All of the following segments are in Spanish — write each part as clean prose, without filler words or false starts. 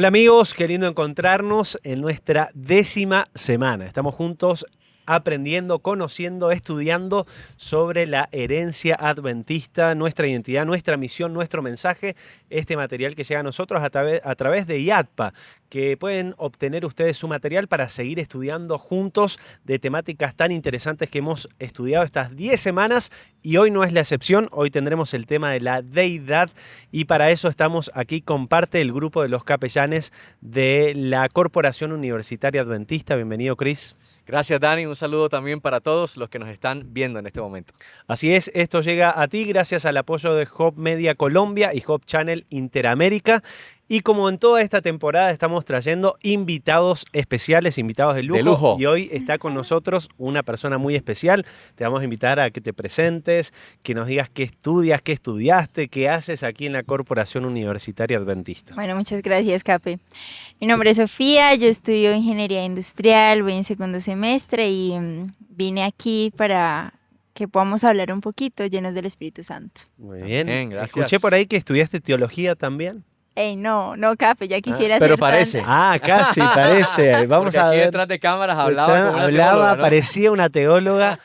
Hola amigos, qué lindo encontrarnos en nuestra 10ª semana. Estamos juntos aprendiendo, conociendo, estudiando sobre la herencia adventista, nuestra identidad, nuestra misión, nuestro mensaje, este material que llega a nosotros a través de IADPA, que pueden obtener ustedes su material para seguir estudiando juntos de temáticas tan interesantes que hemos estudiado estas 10 semanas y hoy no es la excepción. Hoy tendremos el tema de la deidad y para eso estamos aquí con parte del grupo de los capellanes de la Corporación Universitaria Adventista. Bienvenido, Cris. Gracias, Dani. Un saludo también para todos los que nos están viendo en este momento. Así es, esto llega a ti gracias al apoyo de Hope Media Colombia y Hope Channel Interamérica. Y como en toda esta temporada estamos trayendo invitados especiales, invitados de lujo. Y hoy está con nosotros una persona muy especial. Te vamos a invitar a que te presentes, que nos digas qué estudias, qué estudiaste, qué haces aquí en la Corporación Universitaria Adventista. Bueno, muchas gracias, Cape. Mi nombre es Sofía, yo estudio Ingeniería Industrial, voy en segundo semestre y vine aquí para que podamos hablar un poquito llenos del Espíritu Santo. Muy bien. Gracias. Escuché por ahí que estudiaste teología también. No, Cape, ya quisiera pero ser parece. Casi parece. Vamos Porque a aquí ver. detrás de cámaras hablaba como una teóloga, ¿no? Parecía una teóloga.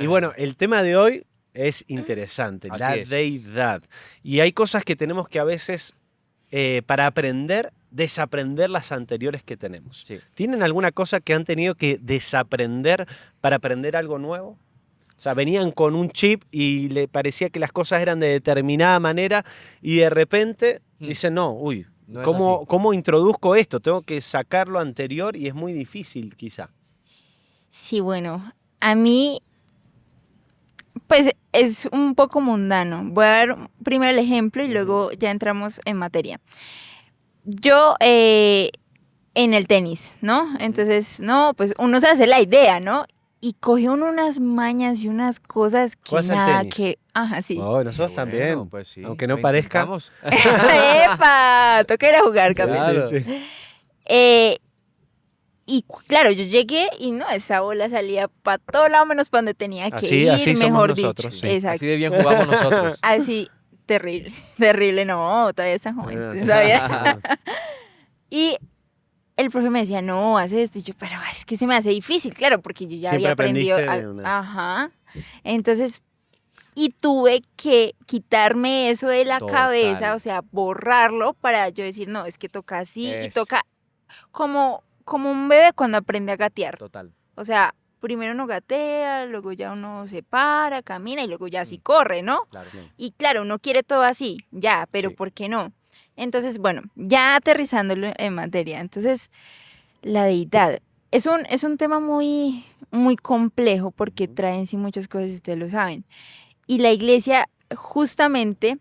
Y bueno, el tema de hoy es interesante, Así la es. deidad. Y hay cosas que tenemos que a veces, para aprender, desaprender las anteriores que tenemos. Sí. ¿Tienen alguna cosa que han tenido que desaprender para aprender algo nuevo? O sea, venían con un chip y le parecía que las cosas eran de determinada manera y de repente dicen, no, No es ¿cómo introduzco esto? Tengo que sacar lo anterior y es muy difícil quizá. Sí, bueno, a mí pues es un poco mundano. Voy a dar primero el ejemplo y luego ya entramos en materia. Yo en el tenis, ¿no? Entonces, no, pues uno se hace la idea, ¿no? Y coge uno unas mañas y unas cosas que ¿Juegas al nada tenis? que... Ajá, sí. Oh, nosotros también, Bueno, pues sí, aunque no lo parezca. intentamos. ¡Epa! Toca ir a jugar, Cape. Claro. Sí, sí. Y claro, yo llegué y no, esa bola salía para todo lado menos para donde tenía que ir, Así somos mejor nosotros, dicho. sí. Exacto. Así de bien jugamos nosotros. Así, terrible, terrible, no, todavía está joven, todavía. Y el profe me decía, no, haz esto, y yo, pero es que se me hace difícil, claro, porque yo ya Siempre había aprendido. aprendiste de una. Ajá. Entonces, y tuve que quitarme eso de la Total. cabeza, o sea, borrarlo para yo decir, no, es que toca así y Es. toca como un bebé cuando aprende a gatear. Total. O sea, primero uno gatea, luego ya uno se para, camina y luego ya sí corre, ¿no? Claro. Y claro, uno quiere todo así, ya, pero Sí. ¿por qué no? Entonces, bueno, ya aterrizándolo en materia. Entonces, la deidad es un tema muy, muy complejo porque trae en sí muchas cosas, ustedes lo saben. Y la iglesia, justamente,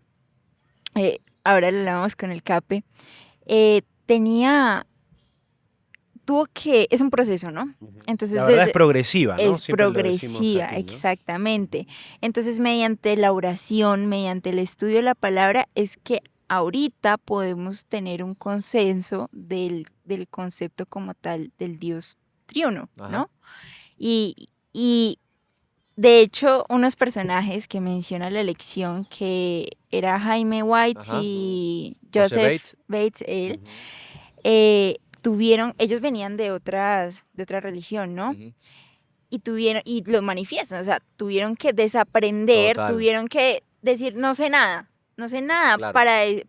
ahora lo hablamos con el Cape, es un proceso, ¿no? Entonces, La verdad es progresiva, ¿no? es Siempre lo decimos progresiva, aquí, ¿no? exactamente. Entonces, mediante la oración, mediante el estudio de la palabra, es que ahorita podemos tener un consenso del concepto como tal del Dios triuno, ¿no? Ajá. Y de hecho, unos personajes que menciona la lección, que era Jaime White Ajá. y Joseph Joseph Bates, él, ellos venían de otra religión, ¿no? Ujú. Y lo manifiestan, o sea, tuvieron que desaprender, Total. tuvieron que decir, no sé nada Claro.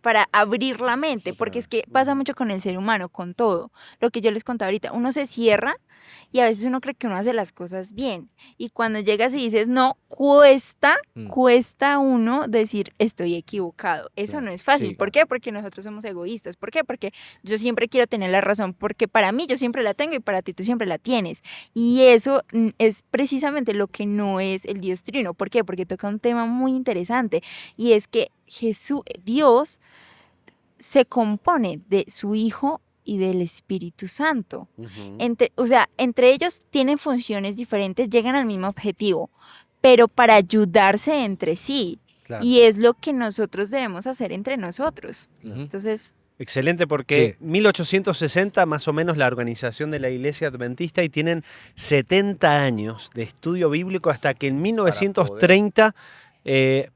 para abrir la mente, porque es que pasa Ujú. mucho con el ser humano, con todo, lo que yo les contaba ahorita, uno se cierra y a veces uno cree que uno hace las cosas bien, y cuando llegas y dices, no, cuesta uno decir, estoy equivocado, eso Claro. no es fácil, Sí, ¿por qué? Porque nosotros somos egoístas, ¿por qué? Porque yo siempre quiero tener la razón, porque para mí yo siempre la tengo y para ti tú siempre la tienes. Y eso es precisamente lo que no es el Dios trino. ¿Por qué? Porque toca un tema muy interesante y es que Dios se compone de su Hijo y del Espíritu Santo. Ujú. Entre ellos tienen funciones diferentes, llegan al mismo objetivo, pero para ayudarse entre sí. Claro. Y es lo que nosotros debemos hacer entre nosotros. Ujú. Entonces, Excelente, porque Sí. 1860 más o menos la organización de la Iglesia Adventista y tienen 70 años de estudio bíblico hasta que en 1930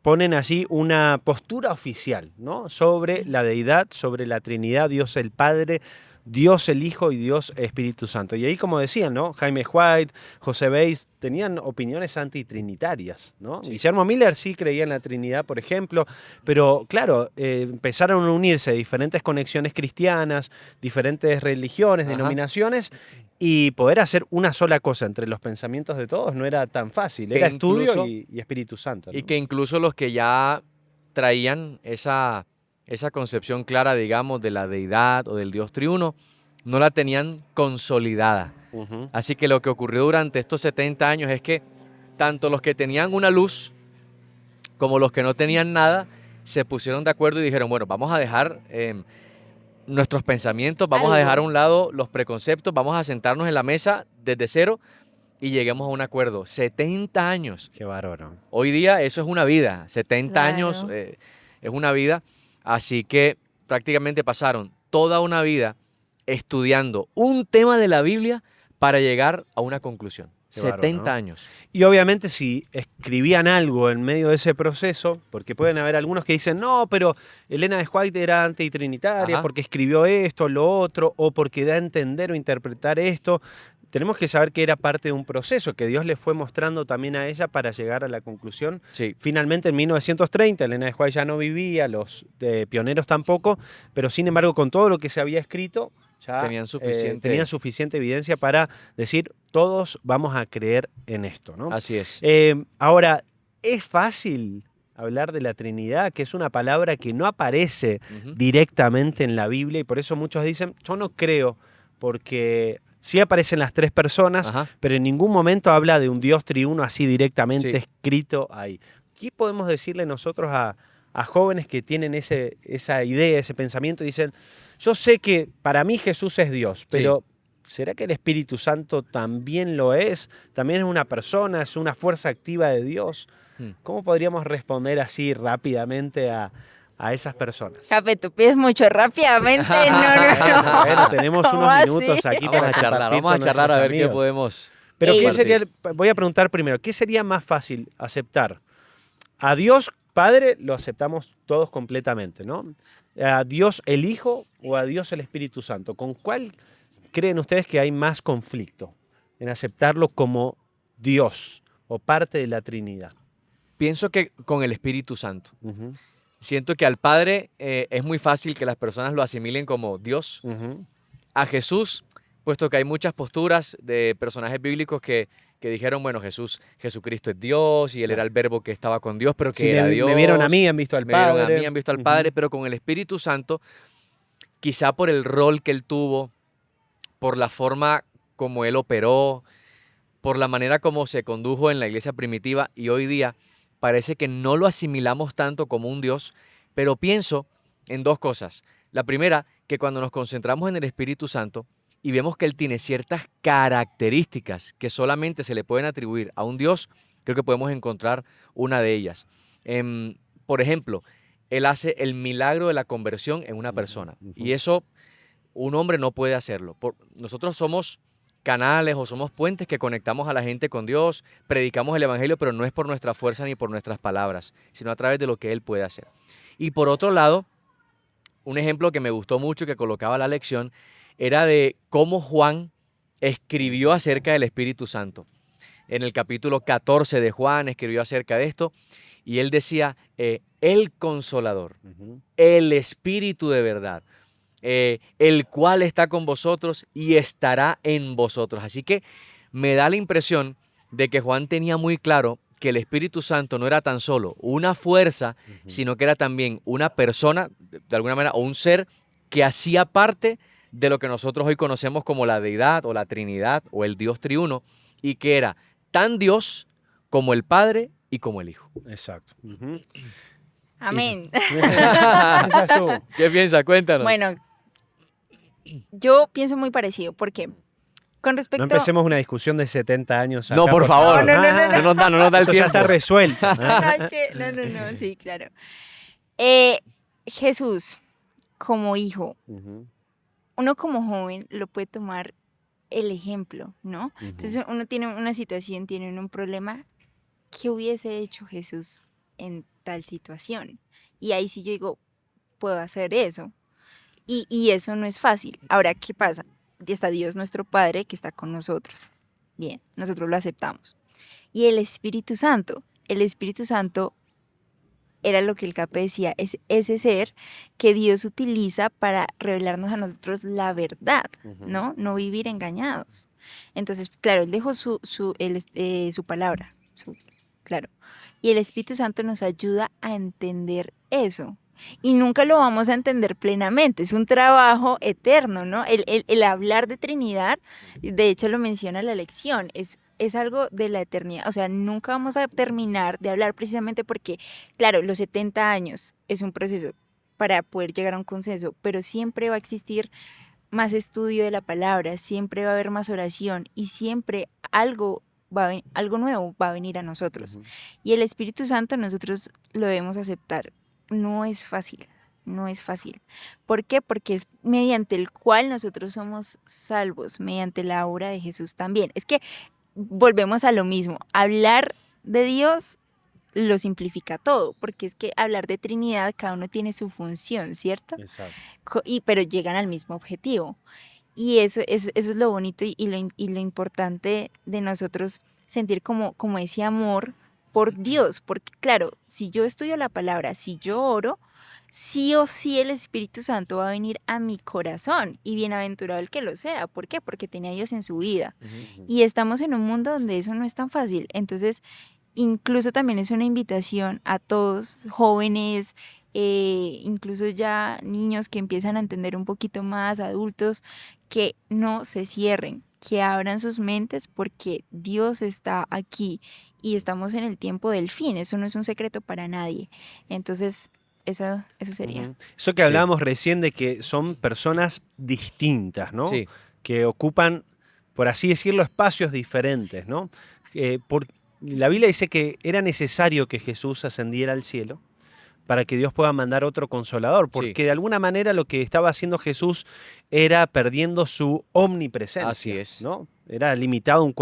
ponen allí una postura oficial, ¿no? Sobre la deidad, sobre la Trinidad, Dios el Padre, Dios el Hijo y Dios Espíritu Santo. Y ahí, como decían, ¿no? Jaime White, José Beis, tenían opiniones antitrinitarias, ¿no? Sí. Guillermo Miller sí creía en la Trinidad, por ejemplo, pero claro, empezaron a unirse diferentes conexiones cristianas, diferentes religiones, Ajá. denominaciones, y poder hacer una sola cosa entre los pensamientos de todos no era tan fácil, Que era estudio incluso- y Espíritu Santo, Y ¿no? que incluso los que ya traían esa concepción clara, digamos, de la deidad o del Dios triuno, no la tenían consolidada. Ujú. Así que lo que ocurrió durante estos 70 años es que tanto los que tenían una luz como los que no tenían nada se pusieron de acuerdo y dijeron, bueno, vamos a dejar nuestros pensamientos, vamos a dejar a Algo. un lado los preconceptos, vamos a sentarnos en la mesa desde cero y lleguemos a un acuerdo. 70 años. Qué bárbaro. Hoy día eso es una vida, 70 años Claro. es una vida, así que prácticamente pasaron toda una vida estudiando un tema de la Biblia para llegar a una conclusión. Qué bárbaro, 70 ¿no? años. Y obviamente si escribían algo en medio de ese proceso, porque pueden haber algunos que dicen, no, pero Elena de White era antitrinitaria Ajá. porque escribió esto, lo otro, o porque da a entender o interpretar esto. Tenemos que saber que era parte de un proceso que Dios le fue mostrando también a ella para llegar a la conclusión. Sí, Finalmente en 1930 Elena de White ya no vivía, los pioneros tampoco, pero sin embargo con todo lo que se había escrito ya tenían suficiente. tenían suficiente evidencia para decir todos vamos a creer en esto, ¿no? Así es. Ahora, ¿es fácil hablar de la Trinidad, que es una palabra que no aparece Ujú. directamente en la Biblia y por eso muchos dicen, yo no creo, porque sí aparecen las tres personas, Ajá. pero en ningún momento habla de un Dios triuno así directamente Sí. escrito ahí. ¿Qué podemos decirle nosotros a jóvenes que tienen esa idea, ese pensamiento y dicen, yo sé que para mí Jesús es Dios, pero ¿será que el Espíritu Santo también lo es? ¿También es una persona, es una fuerza activa de Dios? Hmm. ¿Cómo podríamos responder así rápidamente a esas personas? Cape, tú pides mucho rápidamente. No. Bueno, tenemos ¿Cómo unos así? minutos aquí Vamos para a charlar, compartir vamos a con charlar a nuestros ver qué amigos. podemos. Pero ¿qué compartir. sería, voy a preguntar primero, ¿qué sería más fácil aceptar? A Dios Padre lo aceptamos todos completamente, ¿no? ¿A Dios el Hijo o a Dios el Espíritu Santo? ¿Con cuál creen ustedes que hay más conflicto en aceptarlo como Dios o parte de la Trinidad? Pienso que con el Espíritu Santo. Ujú, Siento que al Padre es muy fácil que las personas lo asimilen como Dios. ujú. A Jesús, puesto que hay muchas posturas de personajes bíblicos que dijeron, bueno, Jesucristo es Dios y él era el verbo que estaba con Dios, pero que Si era me vieron a Dios. mí, han visto al Me vieron Padre. a mí, han visto al Ujú. Padre, pero con el Espíritu Santo, quizá por el rol que él tuvo, por la forma como él operó, por la manera como se condujo en la iglesia primitiva y hoy día, parece que no lo asimilamos tanto como un Dios, pero pienso en dos cosas. La primera, que cuando nos concentramos en el Espíritu Santo y vemos que Él tiene ciertas características que solamente se le pueden atribuir a un Dios, creo que podemos encontrar una de ellas. Por ejemplo, Él hace el milagro de la conversión en una persona y eso un hombre no puede hacerlo. Nosotros somos canales o somos puentes que conectamos a la gente con Dios, predicamos el Evangelio, pero no es por nuestra fuerza ni por nuestras palabras, sino a través de lo que Él puede hacer. Y por otro lado, un ejemplo que me gustó mucho que colocaba la lección era de cómo Juan escribió acerca del Espíritu Santo. En el capítulo 14 de Juan escribió acerca de esto y él decía, el Consolador, Ujú. el Espíritu de verdad, el cual está con vosotros y estará en vosotros. Así que me da la impresión de que Juan tenía muy claro que el Espíritu Santo no era tan solo una fuerza, sino que era también una persona, de alguna manera, o un ser que hacía parte de lo que nosotros hoy conocemos como la deidad o la Trinidad o el Dios triuno, y que era tan Dios como el Padre y como el Hijo. Exacto. Ujú. Amén. Esa es tú. ¿Qué piensas? Cuéntanos. Bueno, yo pienso muy parecido, porque con No respecto... empecemos una discusión de 70 años acá, No, por favor. No, no, no, no, no. No nos da el Esto ya tiempo. está resuelto. No, sí, claro. Jesús, como hijo, Ujú, uno como joven lo puede tomar el ejemplo, ¿no? ujú. Entonces uno tiene una situación, tiene un problema. ¿Qué hubiese hecho Jesús? en tal situación. Y ahí sí yo digo, puedo hacer eso. Y eso no es fácil. Ahora, ¿qué pasa? Está Dios nuestro Padre que está con nosotros. Bien, nosotros lo aceptamos. Y el Espíritu Santo era lo que el Cape decía, es ese ser que Dios utiliza para revelarnos a nosotros la verdad, ¿no? No vivir engañados. Entonces, claro, Él dejó su palabra, claro. Y el Espíritu Santo nos ayuda a entender eso. Y nunca lo vamos a entender plenamente, es un trabajo eterno, ¿no? El hablar de Trinidad, de hecho lo menciona la lección, es algo de la eternidad, o sea, nunca vamos a terminar de hablar precisamente porque, claro, los 70 años es un proceso para poder llegar a un consenso, pero siempre va a existir más estudio de la palabra, siempre va a haber más oración y siempre algo nuevo va a venir a nosotros. Y el Espíritu Santo nosotros lo debemos aceptar. No es fácil, no es fácil. ¿Por qué? Porque es mediante el cual nosotros somos salvos, mediante la obra de Jesús también. Es que volvemos a lo mismo, hablar de Dios lo simplifica todo, porque es que hablar de Trinidad, cada uno tiene su función, ¿cierto? Exacto. Pero llegan al mismo objetivo. Y eso es lo bonito y lo importante de nosotros sentir como ese amor por Dios. Porque claro, si yo estudio la palabra, si yo oro, sí o sí el Espíritu Santo va a venir a mi corazón. Y bienaventurado el que lo sea. ¿Por qué? Porque tenía a Dios en su vida. Y estamos en un mundo donde eso no es tan fácil. Entonces, incluso también es una invitación a todos, jóvenes, incluso ya niños que empiezan a entender un poquito más, adultos, que no se cierren, que abran sus mentes porque Dios está aquí y estamos en el tiempo del fin, eso no es un secreto para nadie. Entonces, eso sería. Eso que Sí. hablábamos recién de que son personas distintas, ¿no? Sí. Que ocupan, por así decirlo, espacios diferentes, ¿no? La Biblia dice que era necesario que Jesús ascendiera al cielo para que Dios pueda mandar otro consolador, porque Sí. de alguna manera lo que estaba haciendo Jesús era perdiendo su omnipresencia. Así es. ¿no? Era limitado a un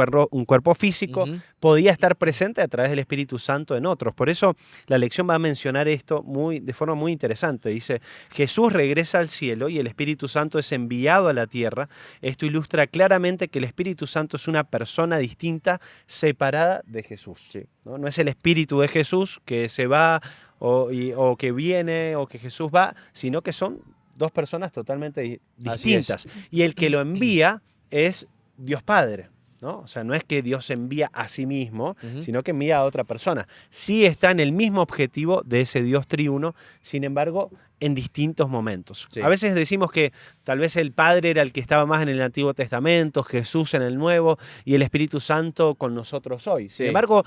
cuerpo físico, podía estar presente a través del Espíritu Santo en otros. Por eso la lección va a mencionar esto de forma muy interesante. Dice, Jesús regresa al cielo y el Espíritu Santo es enviado a la tierra. Esto ilustra claramente que el Espíritu Santo es una persona distinta, separada de Jesús. Sí. No es el Espíritu de Jesús que se va o que viene o que Jesús va, sino que son dos personas totalmente distintas. Y el que lo envía es Dios Padre, ¿no? O sea, no es que Dios envía a sí mismo, sino que envía a otra persona. Sí está en el mismo objetivo de ese Dios triuno, sin embargo, en distintos momentos. Sí. A veces decimos que tal vez el Padre era el que estaba más en el Antiguo Testamento, Jesús en el Nuevo y el Espíritu Santo con nosotros hoy. Sin Sí. embargo,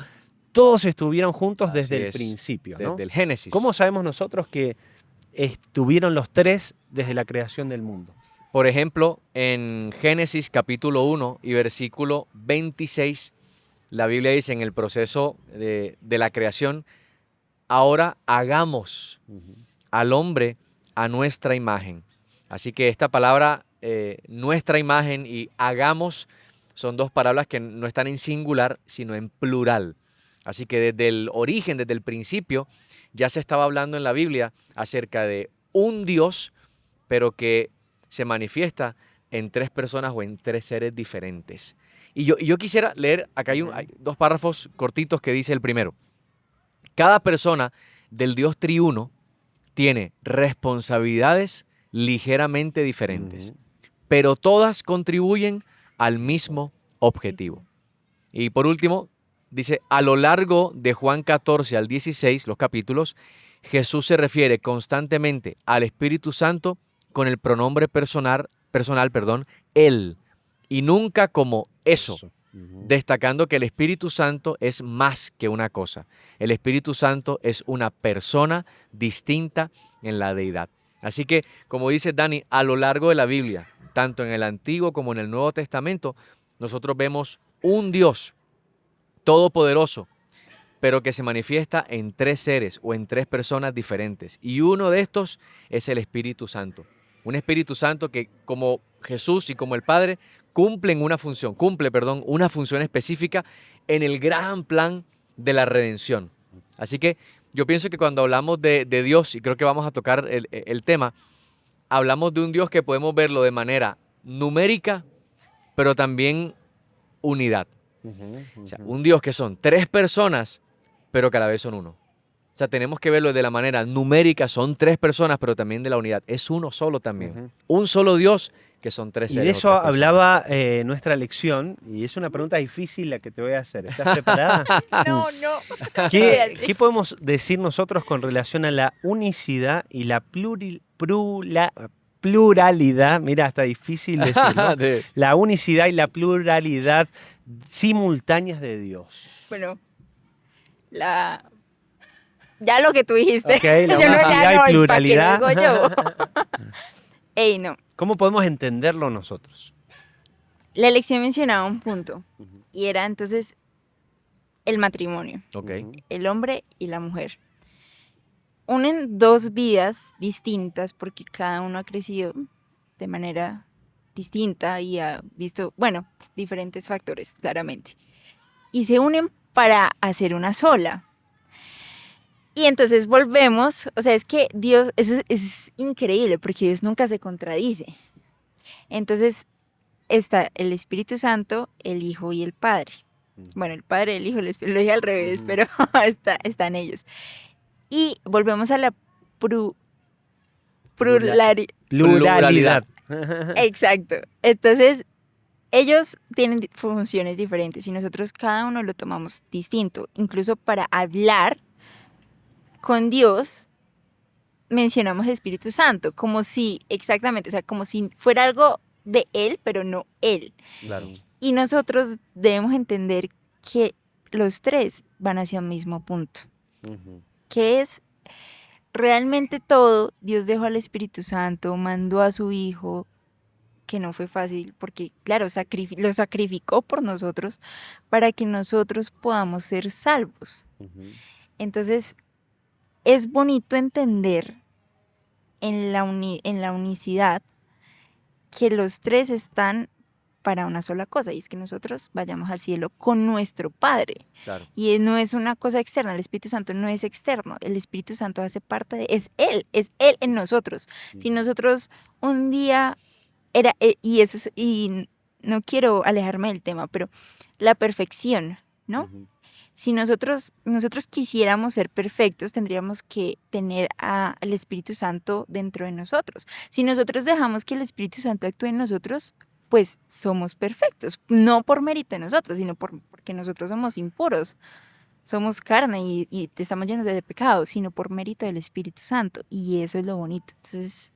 todos estuvieron juntos Así desde el es. principio, ¿no? Desde el Génesis. ¿Cómo sabemos nosotros que estuvieron los tres desde la creación del mundo? Por ejemplo, en Génesis capítulo 1 y versículo 26, la Biblia dice en el proceso de la creación, ahora hagamos al hombre a nuestra imagen. Así que esta palabra, nuestra imagen y hagamos, son dos palabras que no están en singular, sino en plural. Así que desde el origen, desde el principio, ya se estaba hablando en la Biblia acerca de un Dios, pero que se manifiesta en tres personas o en tres seres diferentes. Y yo quisiera leer, acá hay dos párrafos cortitos que dice el primero. Cada persona del Dios triuno tiene responsabilidades ligeramente diferentes, pero todas contribuyen al mismo objetivo. Y por último, dice, a lo largo de Juan 14 al 16, los capítulos, Jesús se refiere constantemente al Espíritu Santo con el pronombre personal, él, y nunca como eso, destacando que el Espíritu Santo es más que una cosa. El Espíritu Santo es una persona distinta en la deidad. Así que, como dice Dani, a lo largo de la Biblia, tanto en el Antiguo como en el Nuevo Testamento, nosotros vemos un Dios todopoderoso, pero que se manifiesta en tres seres o en tres personas diferentes. Y uno de estos es el Espíritu Santo. Un Espíritu Santo que, como Jesús y como el Padre, cumple una función específica en el gran plan de la redención. Así que yo pienso que cuando hablamos de Dios, y creo que vamos a tocar el tema, hablamos de un Dios que podemos verlo de manera numérica, pero también unidad. O sea, un Dios que son 3 personas, pero que a la vez son uno. O sea, tenemos que verlo de la manera numérica, son 3 personas, pero también de la unidad. Es uno solo también. Un solo Dios, que son 3 Y seres. de o eso 3 personas. hablaba nuestra lección, y es una pregunta difícil la que te voy a hacer. ¿Estás preparada? No, no. ¿Qué podemos decir nosotros con relación a la unicidad y la pluralidad? Mira, está difícil decirlo. La unicidad y la pluralidad simultáneas de Dios. Bueno, ya lo que tú dijiste. Ok, la Yo no, unicidad ya no, y pluralidad. ¿para qué lo digo yo? Ey, no. ¿Cómo podemos entenderlo nosotros? La lección mencionaba un punto, y era entonces el matrimonio, Ok. el hombre y la mujer. Unen 2 vidas distintas porque cada uno ha crecido de manera distinta y ha visto, bueno, diferentes factores, claramente. Y se unen para hacer una sola. Y entonces volvemos, o sea, es que Dios, es increíble porque Dios nunca se contradice. Entonces está el Espíritu Santo, el Hijo y el Padre. Bueno, el Padre, el Hijo, el Espíritu, lo dije al revés, pero están ellos. Y volvemos a la Pluralidad. Exacto. Entonces, ellos tienen funciones diferentes y nosotros cada uno lo tomamos distinto. Incluso para hablar con Dios, mencionamos Espíritu Santo, como si, exactamente, o sea, como si fuera algo de Él, pero no Él. Claro. Y nosotros debemos entender que los 3 van hacia un mismo punto, que es realmente todo. Dios dejó al Espíritu Santo, mandó a su Hijo, que no fue fácil, porque claro, lo sacrificó por nosotros para que nosotros podamos ser salvos. Entonces, es bonito entender en la unicidad que los 3 están para una sola cosa, y es que nosotros vayamos al cielo con nuestro Padre. Claro. Y no es una cosa externa, el Espíritu Santo no es externo, el Espíritu Santo hace parte es Él en nosotros. Si nosotros un día y no quiero alejarme del tema, pero la perfección, ¿no? Si nosotros quisiéramos ser perfectos, tendríamos que tener al Espíritu Santo dentro de nosotros. Si nosotros dejamos que el Espíritu Santo actúe en nosotros, pues somos perfectos, no por mérito de nosotros, sino porque nosotros somos impuros, somos carne y estamos llenos de pecado, sino por mérito del Espíritu Santo, y eso es lo bonito. Entonces,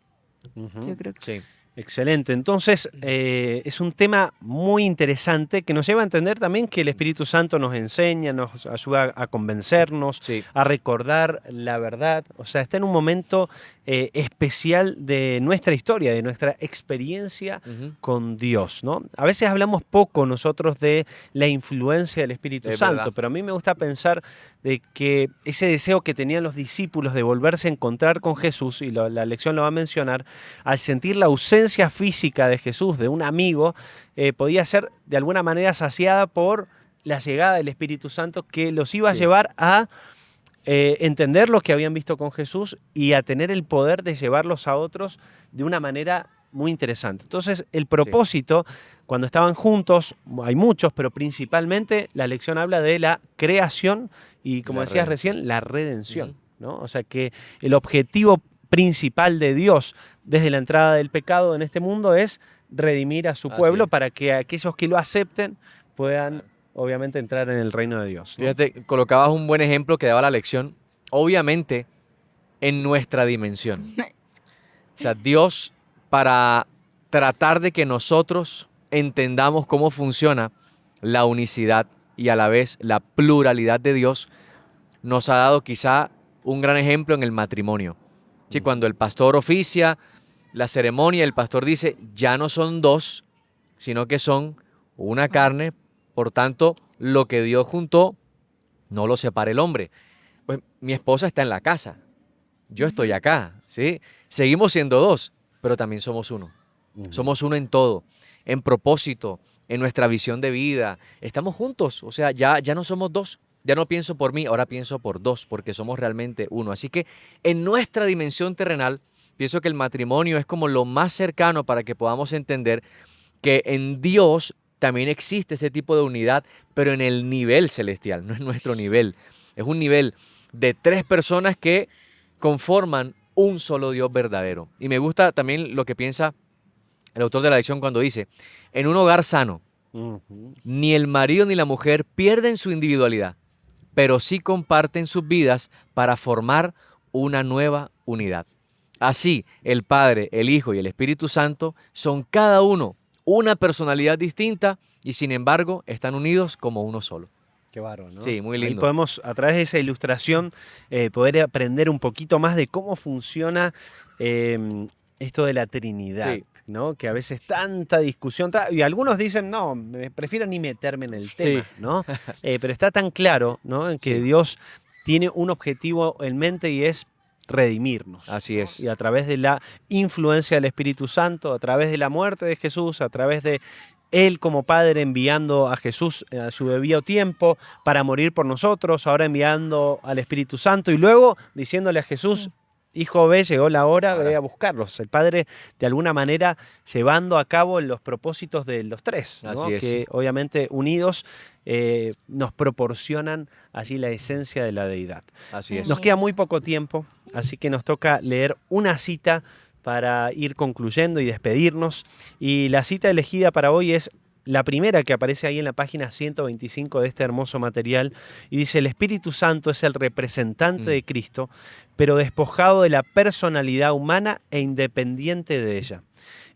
yo creo que... Sí. Excelente. Entonces, es un tema muy interesante que nos lleva a entender también que el Espíritu Santo nos enseña, nos ayuda a convencernos, Sí. a recordar la verdad. O sea, está en un momento especial de nuestra historia, de nuestra experiencia con Dios, ¿no? A veces hablamos poco nosotros de la influencia del Espíritu Es Santo, verdad. pero a mí me gusta pensar de que ese deseo que tenían los discípulos de volverse a encontrar con Jesús, y la lección lo va a mencionar, al sentir la ausencia física de Jesús, de un amigo, podía ser de alguna manera saciada por la llegada del Espíritu Santo, que los iba a llevar a entender lo que habían visto con Jesús y a tener el poder de llevarlos a otros de una manera muy interesante. Entonces, el propósito, cuando estaban juntos, hay muchos, pero principalmente la lección habla de la creación y, como decías recién, la redención, ¿no? O sea, que el objetivo principal de Dios desde la entrada del pecado en este mundo es redimir a su pueblo para que aquellos que lo acepten puedan, obviamente, entrar en el reino de Dios, ¿no? Fíjate, colocabas un buen ejemplo que daba la lección, obviamente, en nuestra dimensión. O sea, Dios, para tratar de que nosotros entendamos cómo funciona la unicidad y a la vez la pluralidad de Dios, nos ha dado quizá un gran ejemplo en el matrimonio. Sí, cuando el pastor oficia la ceremonia, el pastor dice, ya no son 2, sino que son una carne, por tanto, lo que Dios juntó, no lo separe el hombre. Pues mi esposa está en la casa, yo estoy acá, ¿sí? Seguimos siendo 2, pero también somos uno. Somos uno en todo, en propósito, en nuestra visión de vida. Estamos juntos, o sea, ya no somos 2, ya no pienso por mí, ahora pienso por dos, porque somos realmente uno. Así que en nuestra dimensión terrenal, pienso que el matrimonio es como lo más cercano para que podamos entender que en Dios también existe ese tipo de unidad, pero en el nivel celestial, no en nuestro nivel. Es un nivel de tres personas que conforman un solo Dios verdadero. Y me gusta también lo que piensa el autor de la lección cuando dice, en un hogar sano, Ujú. ni el marido ni la mujer pierden su individualidad, pero sí comparten sus vidas para formar una nueva unidad. Así, el Padre, el Hijo y el Espíritu Santo son cada uno una personalidad distinta y sin embargo están unidos como uno solo. Qué bárbaro, ¿no? Sí, muy Ahí lindo. podemos, a través de esa ilustración, poder aprender un poquito más de cómo funciona esto de la Trinidad, Sí. ¿no? Que a veces tanta discusión, y algunos dicen, no, prefiero ni meterme en el Sí. tema, ¿no? Pero está tan claro, ¿no? En que Sí. Dios tiene un objetivo en mente y es redimirnos. Así ¿no? es. Y a través de la influencia del Espíritu Santo, a través de la muerte de Jesús, a través de Él como Padre enviando a Jesús a su debido tiempo para morir por nosotros, ahora enviando al Espíritu Santo y luego diciéndole a Jesús, Hijo, ve, llegó la hora, ve Ahora. a buscarlos. El Padre, de alguna manera, llevando a cabo los propósitos de los tres, ¿no? Así es. Que obviamente unidos nos proporcionan allí la esencia de la deidad. Así es. Nos queda muy poco tiempo, así que nos toca leer una cita para ir concluyendo y despedirnos. Y la cita elegida para hoy es la primera que aparece ahí en la página 125 de este hermoso material. Y dice, el Espíritu Santo es el representante de Cristo, pero despojado de la personalidad humana e independiente de ella.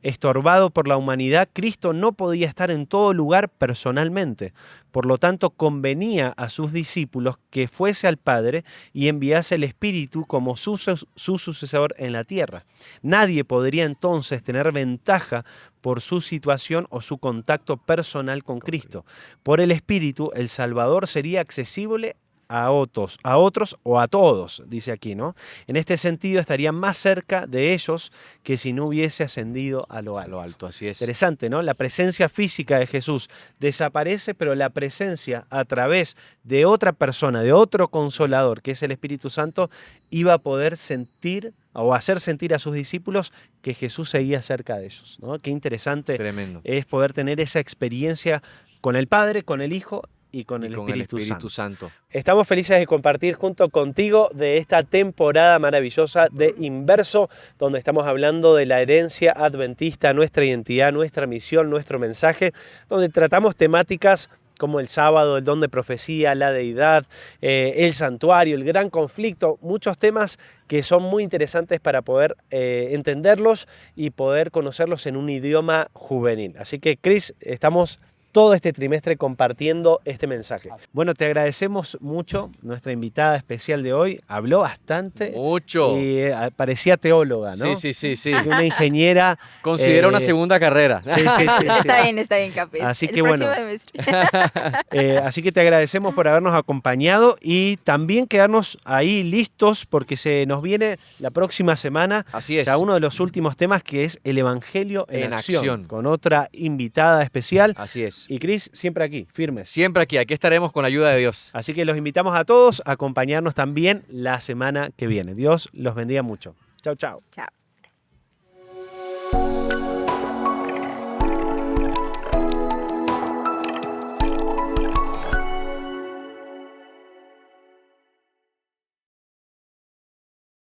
Estorbado por la humanidad, Cristo no podía estar en todo lugar personalmente. Por lo tanto, convenía a sus discípulos que fuese al Padre y enviase el Espíritu como su sucesor en la tierra. Nadie podría entonces tener ventaja por su situación o su contacto personal con Cristo. Por el Espíritu, el Salvador sería accesible a otros o a todos, dice aquí, ¿no? En este sentido, estaría más cerca de ellos que si no hubiese ascendido a lo A lo alto. alto, así es. Interesante, ¿no? La presencia física de Jesús desaparece, pero la presencia a través de otra persona, de otro consolador, que es el Espíritu Santo, iba a poder sentir o hacer sentir a sus discípulos que Jesús seguía cerca de ellos, ¿no? Qué interesante Tremendo. es poder tener esa experiencia con el Padre, con el Hijo y con Y el con el Espíritu Espíritu Santo. Santo. Estamos felices de compartir junto contigo de esta temporada maravillosa de Inverso, donde estamos hablando de la herencia adventista, nuestra identidad, nuestra misión, nuestro mensaje, donde tratamos temáticas como el sábado, el don de profecía, la deidad, el santuario, el gran conflicto, muchos temas que son muy interesantes para poder entenderlos y poder conocerlos en un idioma juvenil. Así que, Chris, estamos todo este trimestre compartiendo este mensaje. Bueno, te agradecemos mucho. Nuestra invitada especial de hoy habló bastante Mucho. y parecía teóloga, ¿no? Sí. Así que una ingeniera. Considera una segunda carrera. Sí. Está bien, Capes. Así El que próximo bueno. semestre. Así que te agradecemos por habernos acompañado y también quedarnos ahí listos porque se nos viene la próxima semana Así es. ya uno de los últimos temas que es el Evangelio en En acción, acción. con otra invitada especial. Así es. Y Cris, siempre aquí, firmes. Siempre aquí estaremos con la ayuda de Dios. Así que los invitamos a todos a acompañarnos también la semana que viene. Dios los bendiga mucho. Chao, chao. Chao.